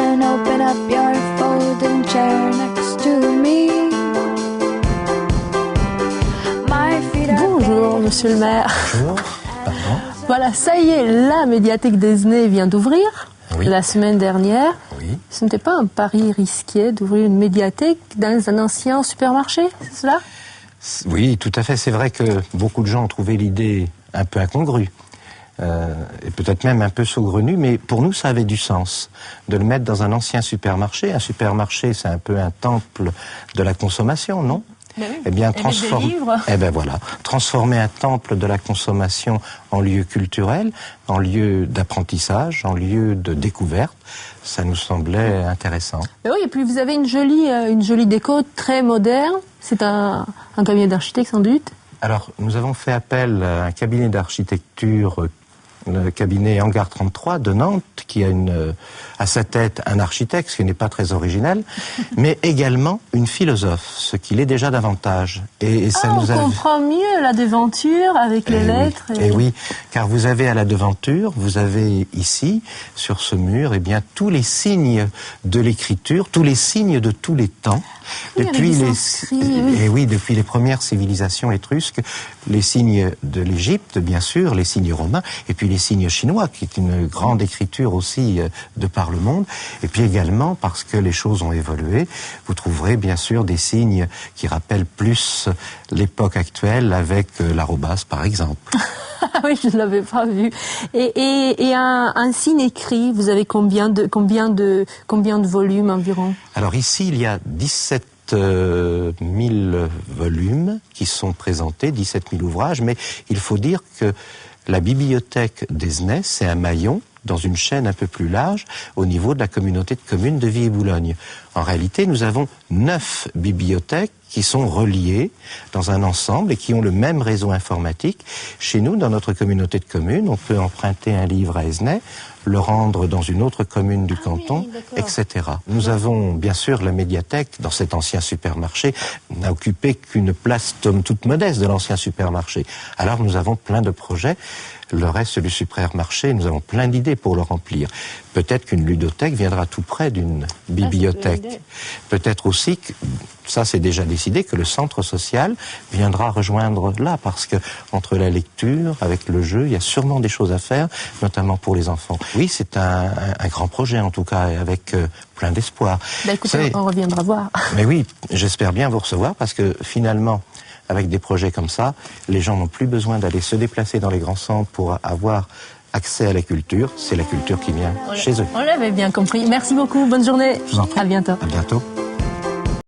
and open up your folding chair next to me. Bonjour, monsieur le maire. Bonjour. Pardon. Voilà, ça y est, la médiathèque d'Esnay vient d'ouvrir la semaine dernière. Oui. Ce n'était pas un pari risqué d'ouvrir une médiathèque dans un ancien supermarché, c'est cela? Oui, tout à fait. C'est vrai que beaucoup de gens ont trouvé l'idée un peu incongrue. Et peut-être même un peu saugrenue, mais pour nous, ça avait du sens de le mettre dans un ancien supermarché. Un supermarché, c'est un peu un temple de la consommation, non? Oui. Eh bien, transformer un temple de la consommation en lieu culturel, en lieu d'apprentissage, en lieu de découverte, ça nous semblait intéressant. Mais oui, et puis vous avez une jolie déco très moderne. C'est un cabinet d'architecte sans doute. Alors, nous avons fait appel à un cabinet d'architecture, le cabinet Hangar 33 de Nantes, qui a à sa tête un architecte, ce qui n'est pas très original, mais également une philosophe, ce qui l'est déjà davantage. Et ça on comprend mieux la devanture avec les lettres. Et oui, car vous avez à la devanture, vous avez ici, sur ce mur, eh bien, tous les signes de l'écriture, tous les signes de tous les temps. Depuis les premières civilisations étrusques, les signes de l'Égypte, bien sûr, les signes romains, et puis les signes chinois, qui est une grande écriture aussi de par le monde. Et puis également, parce que les choses ont évolué, vous trouverez bien sûr des signes qui rappellent plus l'époque actuelle, avec l'arrobase, par exemple. Oui, je ne l'avais pas vu. Et un signe écrit, vous avez combien de volumes environ? Alors ici, il y a 17 000 volumes qui sont présentés, 17 000 ouvrages, mais il faut dire que la bibliothèque d'Esnay, c'est un maillon dans une chaîne un peu plus large au niveau de la communauté de communes de Vie-et-Boulogne. En réalité, nous avons 9 bibliothèques qui sont reliées dans un ensemble et qui ont le même réseau informatique. Chez nous, dans notre communauté de communes, on peut emprunter un livre à Esnay, le rendre dans une autre commune du canton, etc. Nous avons bien sûr la médiathèque dans cet ancien supermarché, n'a occupé qu'une place toute modeste de l'ancien supermarché. Alors nous avons plein de projets. Le reste du supermarché, nous avons plein d'idées pour le remplir. Peut-être qu'une ludothèque viendra tout près d'une bibliothèque. Peut-être aussi que, ça c'est déjà décidé, que le centre social viendra rejoindre là, parce que entre la lecture, avec le jeu, il y a sûrement des choses à faire, notamment pour les enfants. Oui, c'est un grand projet en tout cas, avec plein d'espoir. Écoutez, on reviendra voir. Mais oui, j'espère bien vous recevoir, parce que finalement, avec des projets comme ça, les gens n'ont plus besoin d'aller se déplacer dans les grands centres pour avoir accès à la culture. C'est la culture qui vient chez eux. On l'avait bien compris. Merci beaucoup. Bonne journée. Je vous en prie. À bientôt. À bientôt.